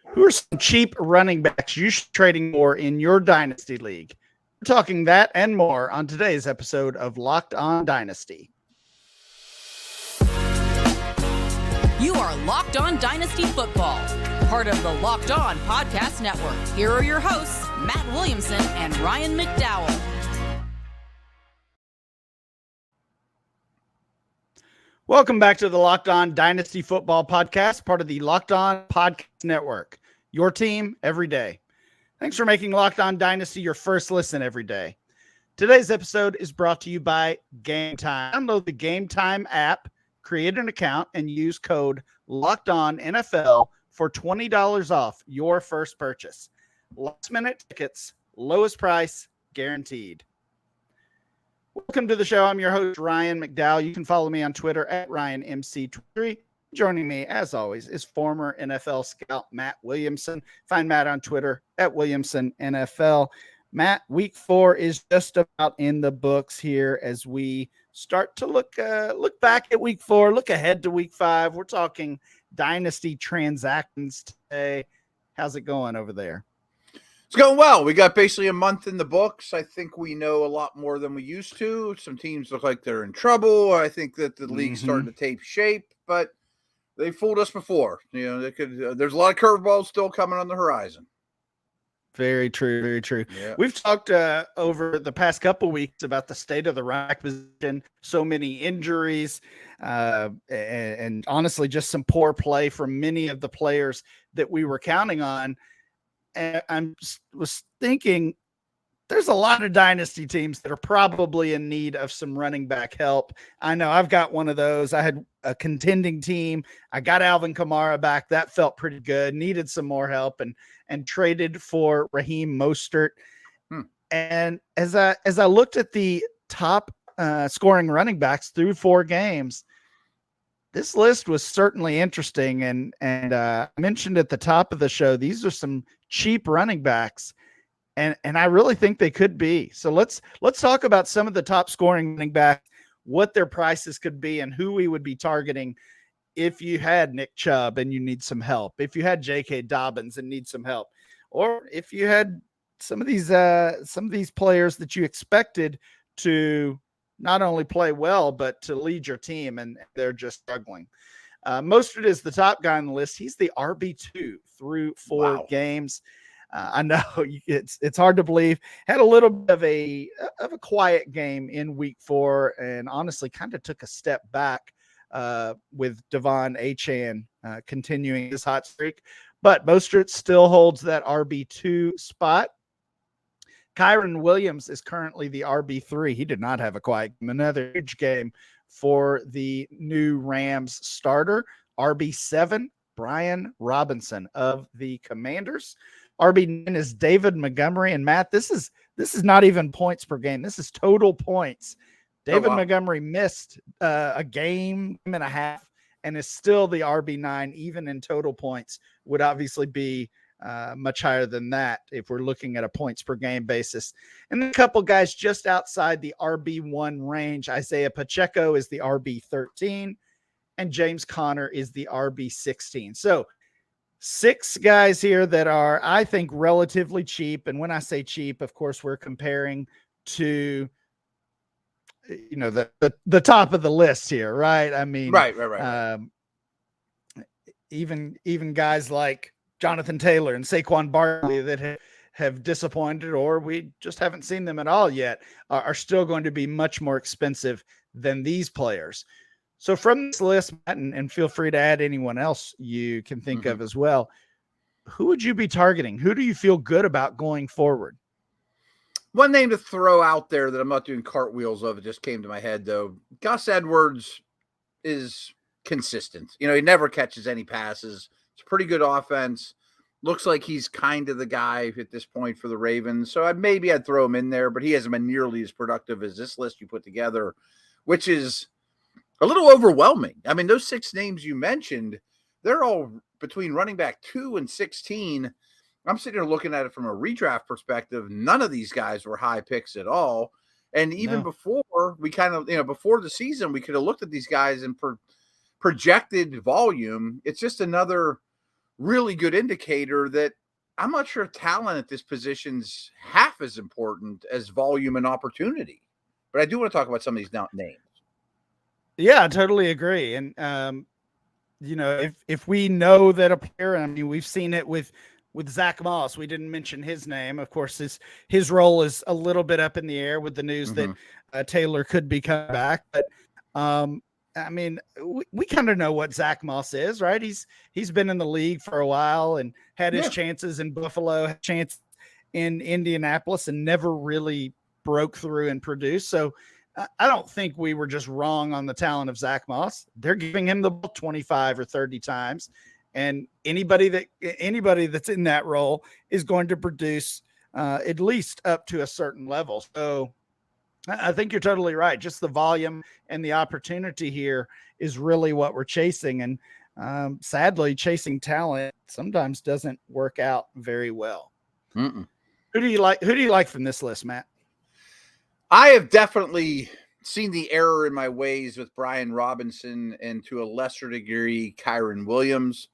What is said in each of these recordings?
Who are some cheap running backs you should be trading for in your Dynasty League? We're talking that and more on today's episode of Locked On Dynasty. You are Locked On Dynasty Football, part of the Locked On Podcast Network. Here are your hosts, Matt Williamson and Ryan McDowell. Welcome back to the Locked On Dynasty Football Podcast, part of the Locked On Podcast Network. Your team every day. Thanks for making Locked On Dynasty your first listen every day. Today's episode is brought to you by Game Time. Download the Game Time app, create an account, and use code LOCKEDONNFL for $20 off your first purchase. Last minute tickets, lowest price, guaranteed. Welcome to the show. I'm your host, Ryan McDowell. You can follow me on Twitter at RyanMC23. Joining me, as always, is former NFL scout Matt Williamson. Find Matt on Twitter at WilliamsonNFL. Matt, week 4 is just about in the books here as we start to look back at week 4, look ahead to week 5. We're talking dynasty transactions today. How's it going over there? It's going well. We got basically a month in the books. I think we know a lot more than we used to. Some teams look like they're in trouble. I think that the league's starting to take shape, but they fooled us before. You know, there's a lot of curveballs still coming on the horizon. Very true. Very true. Yeah. We've talked over the past couple weeks about the state of the running back position, so many injuries, and honestly, just some poor play from many of the players that we were counting on. And I was thinking there's a lot of dynasty teams that are probably in need of some running back help. I know I've got one of those. I had a contending team. I got Alvin Kamara back. That felt pretty good. Needed some more help and traded for Raheem Mostert. And as I looked at the top scoring running backs through 4 games, this list was certainly interesting. And I mentioned at the top of the show, these are some cheap running backs. And I really think they could be. So let's talk about some of the top scoring running backs, what their prices could be, and who we would be targeting if you had Nick Chubb and you need some help, if you had J.K. Dobbins and need some help, or if you had some of these players that you expected to not only play well but to lead your team and they're just struggling. Mostert is the top guy on the list. He's the RB2 through 4 games. I know it's hard to believe. Had a little bit of a quiet game in week 4, and honestly, kind of took a step back with Devon Achane continuing his hot streak. But Mostert still holds that RB2 spot. Kyron Williams is currently the RB3. He did not have a quiet game. Another huge game for the new Rams starter. RB7, Brian Robinson of the Commanders. RB9 is David Montgomery. And Matt, this is not even points per game. This is total points. David Montgomery missed a game and a half and is still the RB9, even in total points. Would obviously be much higher than that if we're looking at a points per game basis. And a couple guys just outside the RB1 range. Isaiah Pacheco is the RB13 and James Conner is the RB16. So 6 guys here that are, I think, relatively cheap. And when I say cheap, of course, we're comparing to, you know, the top of the list here, right? I mean, right. Even guys like Jonathan Taylor and Saquon Barkley that have disappointed, or we just haven't seen them at all yet, are still going to be much more expensive than these players. So from this list, Matt, and feel free to add anyone else you can think of as well, who would you be targeting? Who do you feel good about going forward? One name to throw out there that I'm not doing cartwheels of, it just came to my head, though. Gus Edwards is consistent. You know, he never catches any passes. It's a pretty good offense. Looks like he's kind of the guy at this point for the Ravens. So I'd throw him in there, but he hasn't been nearly as productive as this list you put together, which is a little overwhelming. I mean, those 6 names you mentioned, they're all between running back 2 and 16. I'm sitting here looking at it from a redraft perspective. None of these guys were high picks at all. And even before we before the season, we could have looked at these guys and projected volume. It's just another really good indicator that I'm not sure talent at this position's half as important as volume and opportunity. But I do want to talk about some of these names. Yeah, I totally agree. And, if we know that a player, I mean, we've seen it with Zach Moss. We didn't mention his name. Of course, his role is a little bit up in the air with the news that Taylor could be coming back. But, I mean, we kind of know what Zach Moss is, right? He's been in the league for a while and had his chances in Buffalo, had chance in Indianapolis, and never really broke through and produced. So I don't think we were just wrong on the talent of Zach Moss. They're giving him the ball 25 or 30 times, and anybody that's in that role is going to produce at least up to a certain level. So I think you're totally right. Just the volume and the opportunity here is really what we're chasing. And sadly, chasing talent sometimes doesn't work out very well. Mm-mm. Who do you like from this list, Matt? I have definitely seen the error in my ways with Brian Robinson and to a lesser degree, Kyron Williams.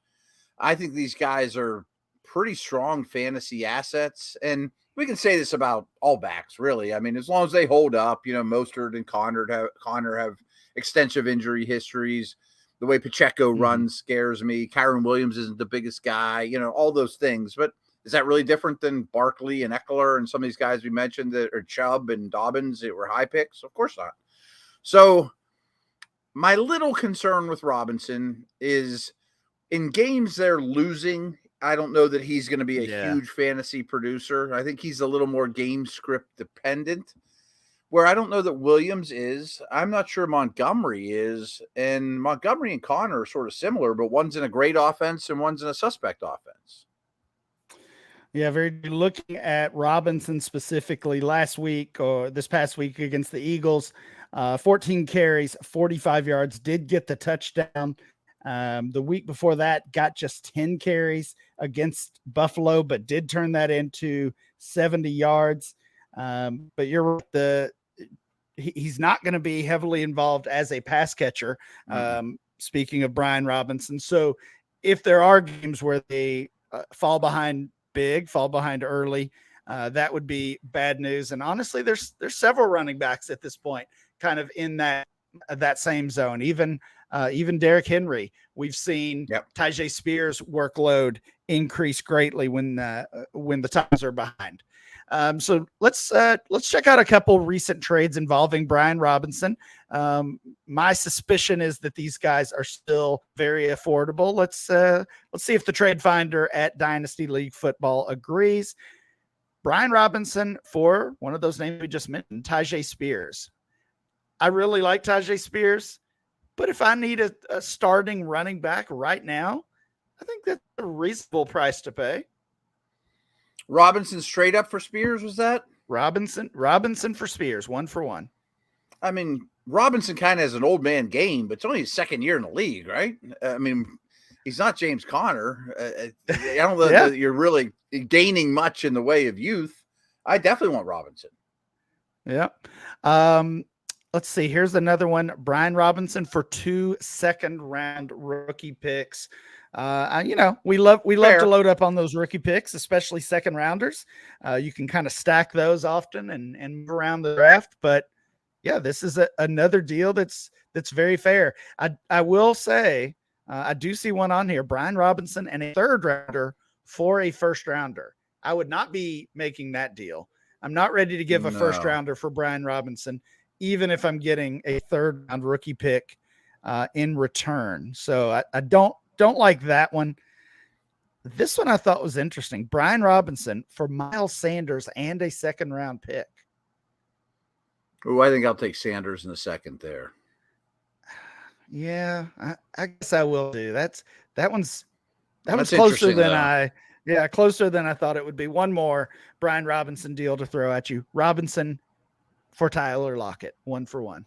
I think these guys are pretty strong fantasy assets. And we can say this about all backs, really. I mean, as long as they hold up, Mostert and Connor have extensive injury histories. The way Pacheco runs scares me. Kyron Williams isn't the biggest guy, all those things. But is that really different than Barkley and Eckler and some of these guys we mentioned that are Chubb and Dobbins that were high picks? Of course not. So my little concern with Robinson is in games they're losing, I don't know that he's going to be a huge fantasy producer. I think he's a little more game script dependent, where I don't know that Williams is. I'm not sure Montgomery is. And Montgomery and Connor are sort of similar, but one's in a great offense and one's in a suspect offense. Yeah, very good. Looking at Robinson specifically last week or this past week against the Eagles, 14 carries, 45 yards, did get the touchdown. The week before that, got just 10 carries against Buffalo, but did turn that into 70 yards. But you're right, he's not going to be heavily involved as a pass catcher. Speaking of Brian Robinson. So if there are games where they fall behind early, that would be bad news. And honestly, there's several running backs at this point kind of in that same zone. Even Derrick Henry, we've seen Tyjae Spears' workload increase greatly when the Titans are behind. So let's check out a couple recent trades involving Brian Robinson. My suspicion is that these guys are still very affordable. Let's see if the trade finder at Dynasty League Football agrees. Brian Robinson for one of those names we just mentioned, Tyjae Spears. I really like Tyjae Spears, but if I need a starting running back right now, I think that's a reasonable price to pay. Robinson straight up for Spears, was that? Robinson for Spears, 1-for-1. I mean, Robinson kind of has an old man game, but it's only his second year in the league, right? I mean, he's not James Conner. I don't know that you're really gaining much in the way of youth. I definitely want Robinson. Yeah. Let's see. Here's another one. Brian Robinson for 2 second-round rookie picks. We love to load up on those rookie picks, especially second rounders. You can kind of stack those often and move around the draft. But yeah, this is another deal that's very fair. I will say I do see one on here, Brian Robinson and a third rounder for a first rounder. I would not be making that deal. I'm not ready to give a first rounder for Brian Robinson, even if I'm getting a third round rookie pick in return. So I don't like that one. This one I thought was interesting. Brian Robinson for Miles Sanders and a second round pick. Oh, I think I'll take Sanders in a second there. Yeah, I guess I will do. That was closer than closer than I thought it would be. One more Brian Robinson deal to throw at you. Robinson for Tyler Lockett, 1-for-1.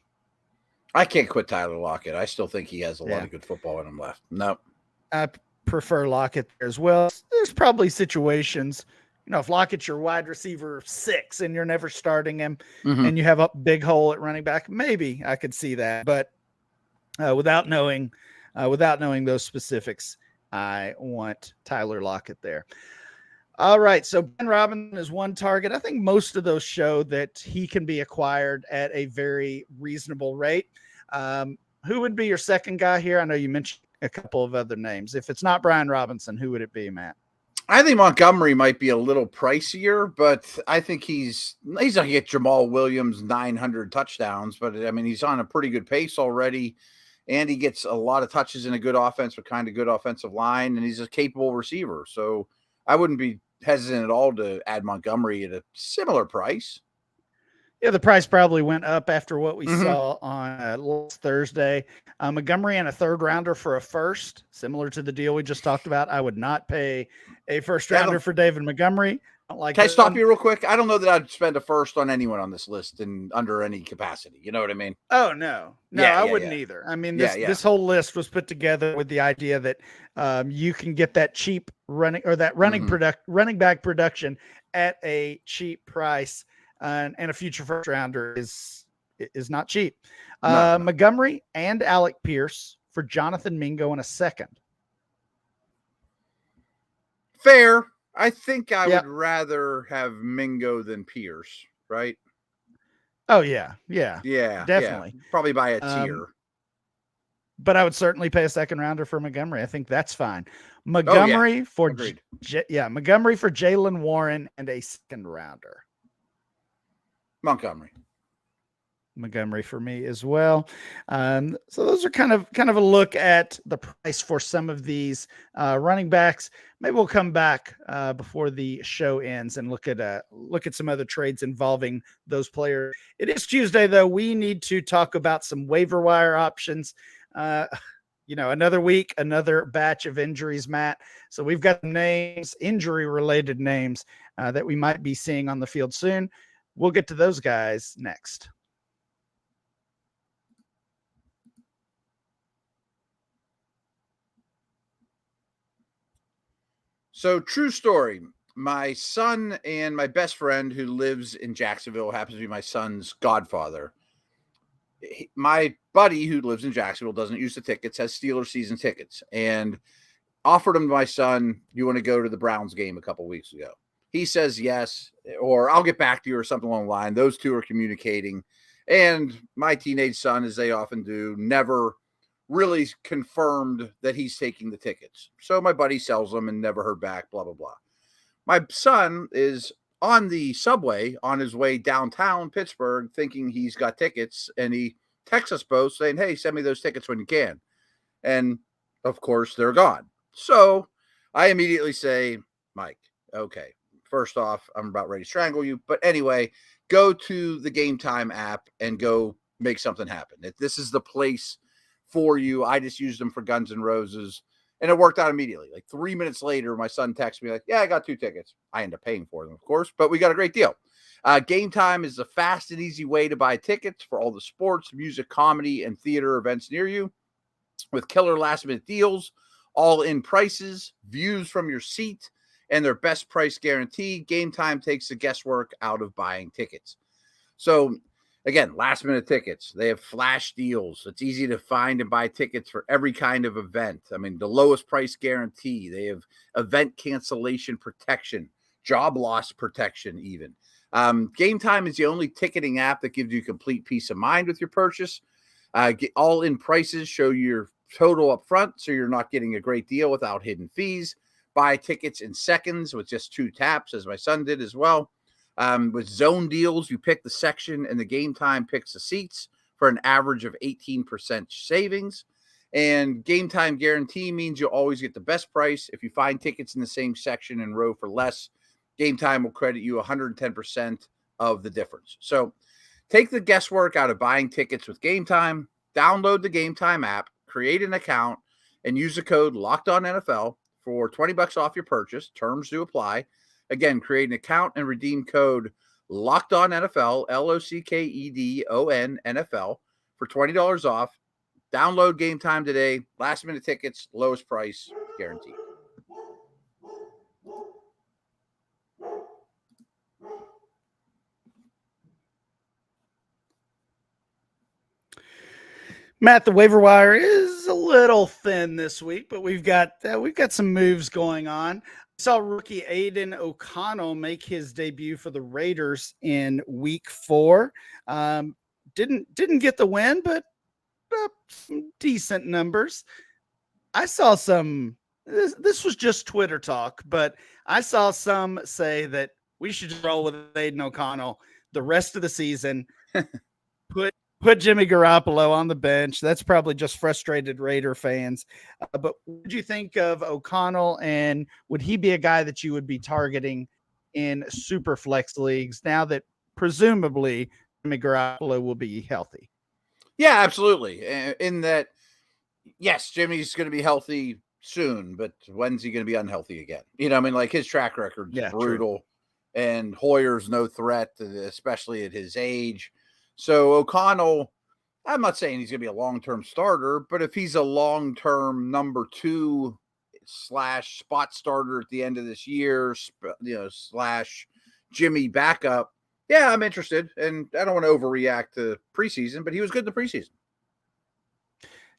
I can't quit Tyler Lockett. I still think he has a lot of good football in him left. No. I prefer Lockett there as well. There's probably situations, if Lockett's your wide receiver 6 and you're never starting him and you have a big hole at running back, maybe I could see that. But without knowing those specifics, I want Tyler Lockett there. All right, so Ben Robinson is one target. I think most of those show that he can be acquired at a very reasonable rate. Who would be your second guy here? I know you mentioned a couple of other names. If it's not Brian Robinson, who would it be, Matt? I think Montgomery might be a little pricier, but I think he's not going to get Jamal Williams 900 touchdowns, but I mean, he's on a pretty good pace already, and he gets a lot of touches in a good offense with kind of good offensive line, and he's a capable receiver. So I wouldn't be hesitant at all to add Montgomery at a similar price. Yeah, the price probably went up after what we saw on last Thursday. Montgomery and a third rounder for a first, similar to the deal we just talked about. I would not pay a first rounder for David Montgomery. Can I stop you real quick? I don't know that I'd spend a first on anyone on this list in under any capacity. You know what I mean? Oh, no. I wouldn't either. I mean, this whole list was put together with the idea that you can get that cheap running or that running back production at a cheap price. And a future first rounder is not cheap. No. Montgomery and Alec Pierce for Jonathan Mingo in a second. Fair. I think I would rather have Mingo than Pierce, right? Oh, yeah, definitely. Yeah. Probably by a tier. But I would certainly pay a second rounder for Montgomery. I think that's fine. Montgomery for Montgomery for Jaylen Warren and a second rounder. Montgomery for me as well. So those are kind of a look at the price for some of these running backs. Maybe we'll come back before the show ends and look at some other trades involving those players. It is Tuesday, though. We need to talk about some waiver wire options. Another week, another batch of injuries, Matt. So we've got names, injury-related names that we might be seeing on the field soon. We'll get to those guys next. So, true story. My son and my best friend who lives in Jacksonville happens to be my son's godfather. My buddy who lives in Jacksonville doesn't use the tickets, has Steelers season tickets, and offered him to my son, you want to go to the Browns game a couple weeks ago? He says yes, or I'll get back to you or something along the line. Those two are communicating. And my teenage son, as they often do, never really confirmed that he's taking the tickets. So my buddy sells them and never heard back, blah, blah, blah. My son is on the subway on his way downtown Pittsburgh thinking he's got tickets, and he texts us both saying, hey, send me those tickets when you can. And, of course, they're gone. So I immediately say, Mike, okay. First off, I'm about ready to strangle you. But anyway, go to the Game Time app and go make something happen. This is the place for you. I just used them for Guns N' Roses, and it worked out immediately. Like 3 minutes later, my son texts me like, yeah, I got 2 tickets. I end up paying for them, of course, but we got a great deal. Game Time is the fast and easy way to buy tickets for all the sports, music, comedy, and theater events near you with killer last-minute deals, all-in prices, views from your seat, and their best price guarantee. Game Time takes the guesswork out of buying tickets. So, again, last-minute tickets. They have flash deals. It's easy to find and buy tickets for every kind of event. I mean, the lowest price guarantee. They have event cancellation protection, job loss protection even. Game Time is the only ticketing app that gives you complete peace of mind with your purchase. All-in prices show your total up front, so you're not getting a great deal without hidden fees. Buy tickets in seconds with just 2 taps, as my son did as well. With zone deals, you pick the section and the Game Time picks the seats for an average of 18% savings. And Game Time guarantee means you'll always get the best price. If you find tickets in the same section and row for less, Game Time will credit you 110% of the difference. So take the guesswork out of buying tickets with Game Time. Download the Game Time app, create an account, and use the code LOCKEDONNFL for $20 off your purchase. Terms do apply. Again, create an account and redeem code LOCKEDONNFL, LOCKEDON NFL for $20 off. Download Game Time today. Last minute tickets, lowest price guaranteed. Matt, the waiver wire is a little thin this week, but we've got some moves going on. Saw rookie Aiden O'Connell make his debut for the Raiders in week 4. Didn't get the win, but some decent numbers. I saw some. This was just Twitter talk, but I saw some say that we should just roll with Aiden O'Connell the rest of the season. Put Jimmy Garoppolo on the bench. That's probably just frustrated Raider fans. But what do you think of O'Connell, and would he be a guy that you would be targeting in super flex leagues now that presumably Jimmy Garoppolo will be healthy? Yeah, absolutely. In that, yes, Jimmy's going to be healthy soon, but when's he going to be unhealthy again? You know, I mean, like his track record's brutal, and Hoyer's no threat, especially at his age. So O'Connell, I'm not saying he's going to be a long-term starter, but if he's a long-term number 2 / spot starter at the end of this year, / Jimmy backup, yeah, I'm interested. And I don't want to overreact to preseason, but he was good in the preseason.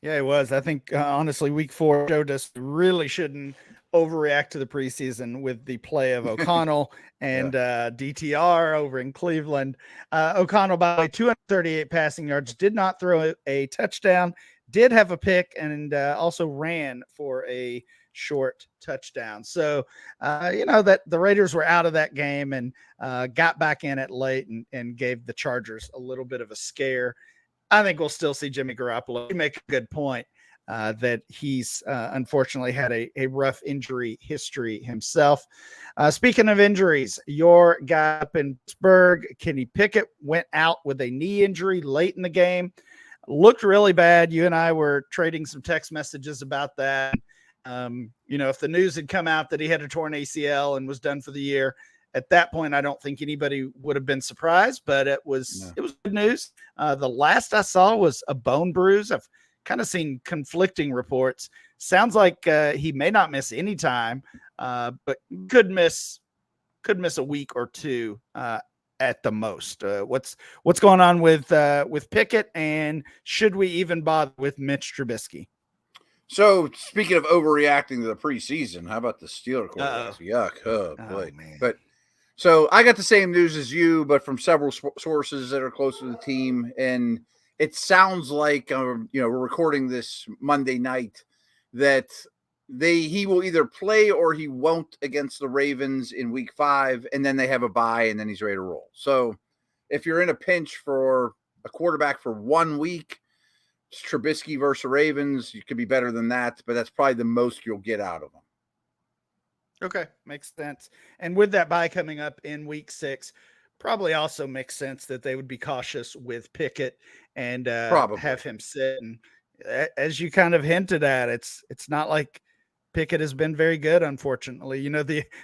Yeah, it was. I think, honestly, week 4 showed us really shouldn't overreact to the preseason with the play of O'Connell and DTR over in Cleveland. O'Connell, by the way, 238 passing yards, did not throw a touchdown, did have a pick, and also ran for a short touchdown. So, that the Raiders were out of that game and got back in it late and gave the Chargers a little bit of a scare. I think we'll still see Jimmy Garoppolo. You make a good point that he's unfortunately had a rough injury history himself. Speaking of injuries, your guy up in Pittsburgh, Kenny Pickett, went out with a knee injury late in the game. Looked really bad. You and I were trading some text messages about that. If the news had come out that he had a torn ACL and was done for the year, at that point, I don't think anybody would have been surprised, but it was good news. The last I saw was a bone bruise. I've kind of seen conflicting reports. Sounds like he may not miss any time, but could miss a week or 2 at the most. What's going on with Pickett, and should we even bother with Mitch Trubisky? So, speaking of overreacting to the preseason, how about the Steelers quarterbacks? Yuck. Oh, boy. Man. But so I got the same news as you, but from several sources that are close to the team. And it sounds like, we're recording this Monday night, that he will either play or he won't against the Ravens in week 5. And then they have a bye and then he's ready to roll. So if you're in a pinch for a quarterback for 1 week, Trubisky versus the Ravens, you could be better than that, but that's probably the most you'll get out of them. Okay, makes sense. And with that bye coming up in week 6, probably also makes sense that they would be cautious with Pickett and have him sit. And as you kind of hinted at, it's not like Pickett has been very good, unfortunately.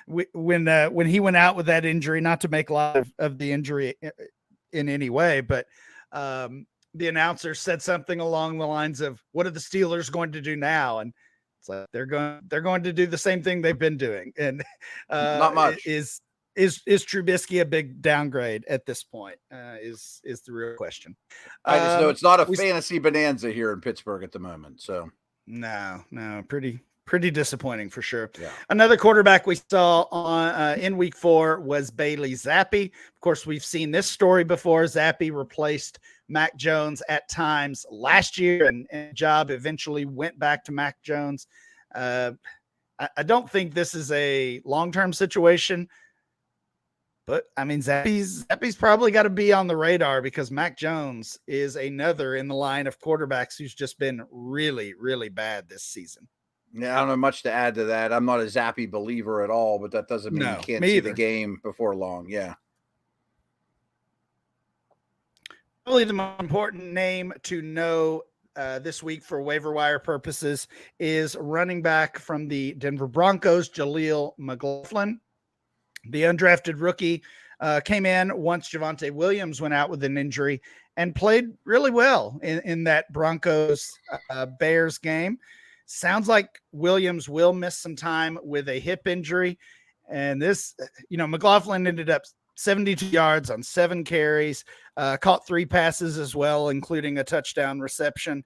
When he went out with that injury, not to make light of the injury in any way, but the announcer said something along the lines of, "What are the Steelers going to do now?" And it's like they're going to do the same thing they've been doing. And not much. Is Trubisky a big downgrade at this point? Is the real question. I just know it's not a fantasy bonanza here in Pittsburgh at the moment. So no, pretty disappointing for sure. Yeah. Another quarterback we saw on in week 4 was Bailey Zappi. Of course, we've seen this story before. Zappi replaced Mac Jones at times last year, and job eventually went back to Mac Jones. I don't think this is a long-term situation, but I mean, Zappi's probably got to be on the radar because Mac Jones is another in the line of quarterbacks who's just been really, really bad this season. Yeah, I don't have much to add to that. I'm not a Zappi believer at all, but that doesn't mean you can't see the game before long. Yeah. Probably the most important name to know this week for waiver wire purposes is running back from the Denver Broncos, Jaleel McLaughlin. The undrafted rookie came in once Javonte Williams went out with an injury and played really well in that Broncos Bears game. Sounds like Williams will miss some time with a hip injury. And this, McLaughlin ended up 72 yards on 7 carries, caught 3 passes as well, including a touchdown reception.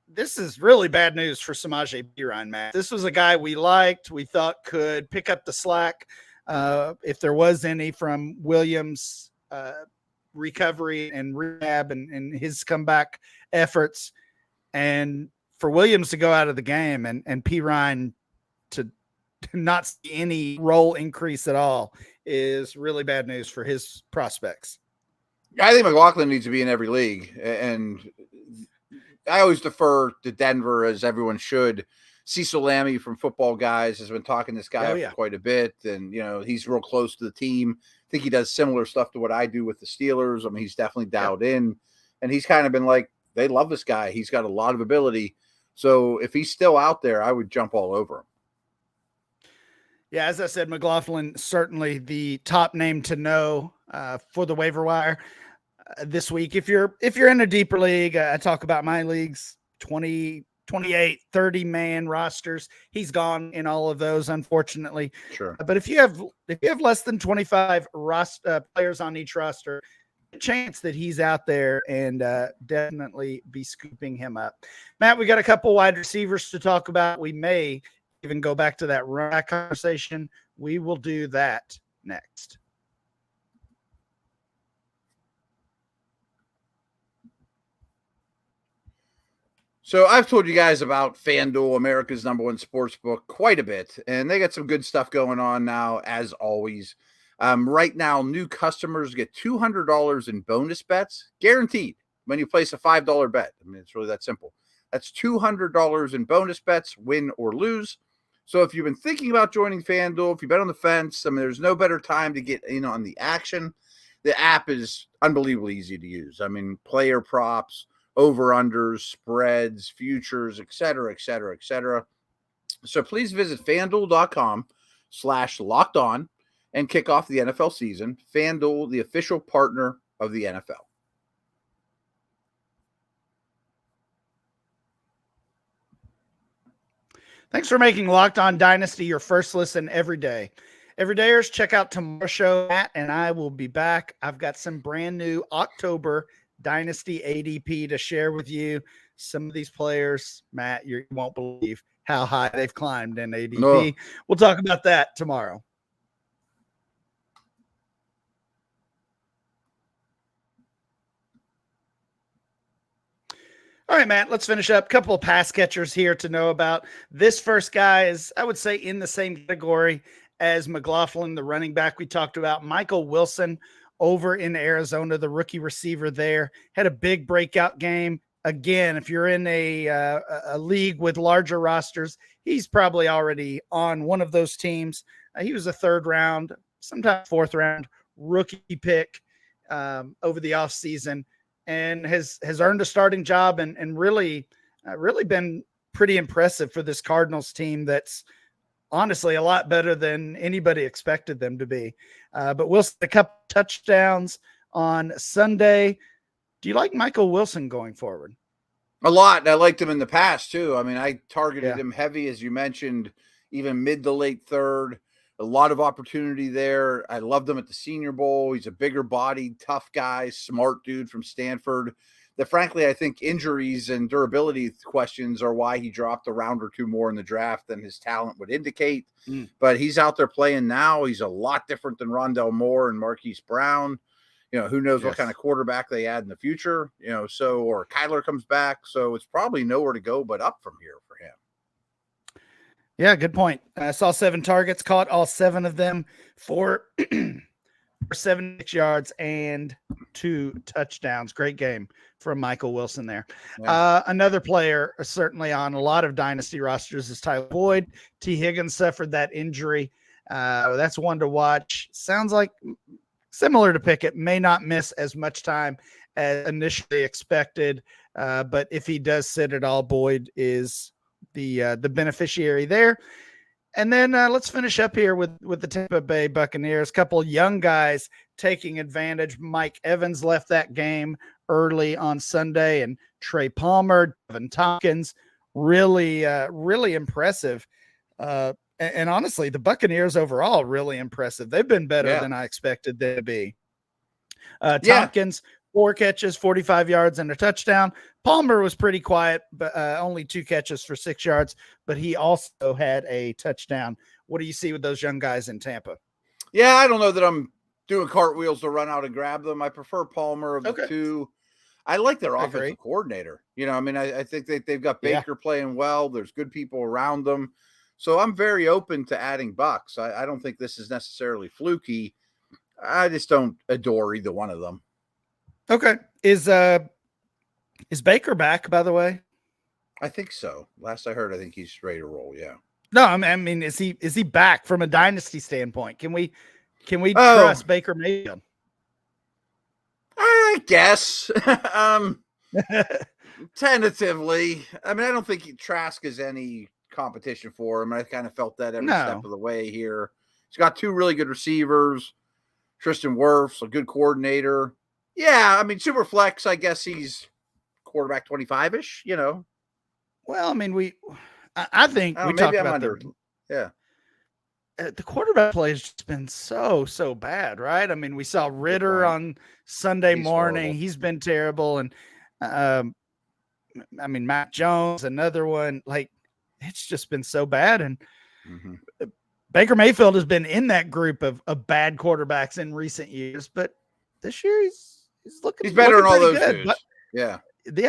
this is really bad news for Samaje Perine, Matt. This was a guy we liked, we thought could pick up the slack if there was any from Williams' recovery and rehab and his comeback efforts. And for Williams to go out of the game and Perine to not see any role increase at all is really bad news for his prospects. I think McLaughlin needs to be in every league, and I always defer to Denver, as everyone should. Cecil Lammey from Football Guys has been talking this guy for quite a bit, and he's real close to the team. I think he does similar stuff to what I do with the Steelers. I mean, he's definitely dialed in, and he's kind of been like, they love this guy. He's got a lot of ability. So if he's still out there, I would jump all over him. Yeah, as I said, McLaughlin certainly the top name to know for the waiver wire this week. If you're in a deeper league, I talk about my leagues, 20, 28, 30 man rosters. He's gone in all of those, unfortunately. Sure. But if you have less than 25 players on each roster, a chance that he's out there, and definitely be scooping him up. Matt, we got a couple wide receivers to talk about. We may even go back to that running back conversation. We will do that next. So I've told you guys about FanDuel, America's #1 sports book, quite a bit, and they got some good stuff going on now, as always. Right now, new customers get $200 in bonus bets, guaranteed, when you place a $5 bet. I mean, it's really that simple. That's $200 in bonus bets, win or lose. So if you've been thinking about joining FanDuel, if you've been on the fence, I mean, there's no better time to get in on the action. The app is unbelievably easy to use. I mean, player props, over-unders, spreads, futures, et cetera, et cetera, et cetera. So please visit FanDuel.com/lockedon and kick off the NFL season. FanDuel, the official partner of the NFL. Thanks for making Locked On Dynasty your first listen every day. Everydayers, check out tomorrow's show. Matt and I will be back. I've got some brand new October Dynasty ADP to share with you. Some of these players, Matt, you won't believe how high they've climbed in ADP. No. We'll talk about that tomorrow. All right, Matt, let's finish up. A couple of pass catchers here to know about. This first guy is, I would say, in the same category as McLaughlin, the running back we talked about. Michael Wilson over in Arizona, the rookie receiver there, had a big breakout game. Again, if you're in a league with larger rosters, he's probably already on one of those teams. He was a third round, sometimes fourth round rookie pick over the offseason, and has earned a starting job and really been pretty impressive for this Cardinals team that's honestly a lot better than anybody expected them to be. But Wilson, a couple touchdowns on Sunday. Do you like Michael Wilson going forward? A lot. I liked him in the past, too. I mean, I targeted him heavy, as you mentioned, even mid to late third. A lot of opportunity there. I loved him at the Senior Bowl. He's a bigger bodied, tough guy, smart dude from Stanford. That, frankly, I think injuries and durability questions are why he dropped a round or two more in the draft than his talent would indicate. But he's out there playing now. He's a lot different than Rondell Moore and Marquise Brown. Who knows what kind of quarterback they add in the future, or Kyler comes back. So it's probably nowhere to go but up from here for him. Yeah, good point. I saw 7 targets, caught all 7 of them for 76 yards and 2 touchdowns. Great game from Michael Wilson there. Yeah. Another player certainly on a lot of dynasty rosters is Tyler Boyd. T. Higgins suffered that injury. That's one to watch. Sounds like similar to Pickett, may not miss as much time as initially expected. But if he does sit at all, Boyd is the beneficiary there. And then let's finish up here with the Tampa Bay Buccaneers. A couple young guys taking advantage. Mike Evans left that game early on Sunday, and Trey Palmer, Devin Tompkins, really impressive. And honestly, the Buccaneers overall really impressive. They've been better than I expected them to be. Tompkins, 4 catches, 45 yards, and a touchdown. Palmer was pretty quiet, but only 2 catches for 6 yards, but he also had a touchdown. What do you see with those young guys in Tampa? Yeah, I don't know that I'm doing cartwheels to run out and grab them. I prefer Palmer of the two. I like their offensive coordinator. You know, I mean, I think they've got Baker playing well. There's good people around them. So I'm very open to adding Bucks. I don't think this is necessarily fluky. I just don't adore either one of them. Okay. Is Baker back, by the way? I think so. Last I heard, I think he's ready to roll. Yeah. No, I mean, is he back from a dynasty standpoint? Can we trust Baker Mayfield? I guess. Tentatively. I mean, I don't think Trask is any competition for him. I kind of felt that every step of the way here. He's got 2 really good receivers. Tristan Wirfs, a good coordinator. Yeah, I mean, super flex, I guess he's quarterback 25-ish, you know. Well, I mean, I think we talked about the quarterback play has just been so bad, right? I mean, we saw Ritter on Sunday morning. Horrible. He's been terrible. And I mean, Matt Jones, another one, like it's just been so bad. And Baker Mayfield has been in that group of bad quarterbacks in recent years, but this year he's better in all those good. But, yeah,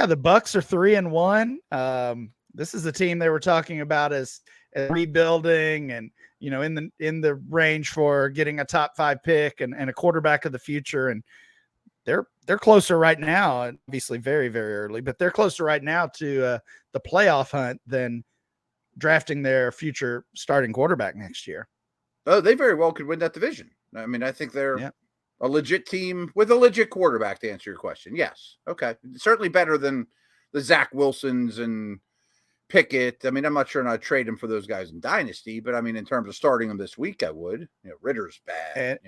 the Bucks are 3-1. This is a team they were talking about as rebuilding and, you know, in the range for getting a top 5 pick and a quarterback of the future. And they're closer right now, obviously very, very early, but they're closer right now to the playoff hunt than drafting their future starting quarterback next year. Oh, they very well could win that division. I mean, I think they're a legit team with a legit quarterback, to answer your question. Yes. Okay. Certainly better than the Zach Wilsons and Pickett. I mean, I'm not sure I'd trade him for those guys in Dynasty, but I mean, in terms of starting them this week, I would. You know, Ritter's bad.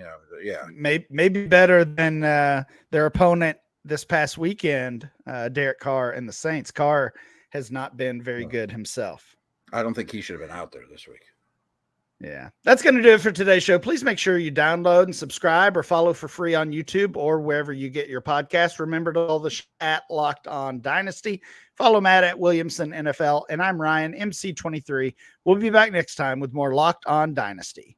Maybe better than their opponent this past weekend, Derek Carr and the Saints. Carr has not been very good himself. I don't think he should have been out there this week. Yeah, that's going to do it for today's show. Please make sure you download and subscribe or follow for free on YouTube or wherever you get your podcast. Remember to follow the at Locked On Dynasty. Follow Matt at Williamson NFL, and I'm Ryan, MC23. We'll be back next time with more Locked On Dynasty.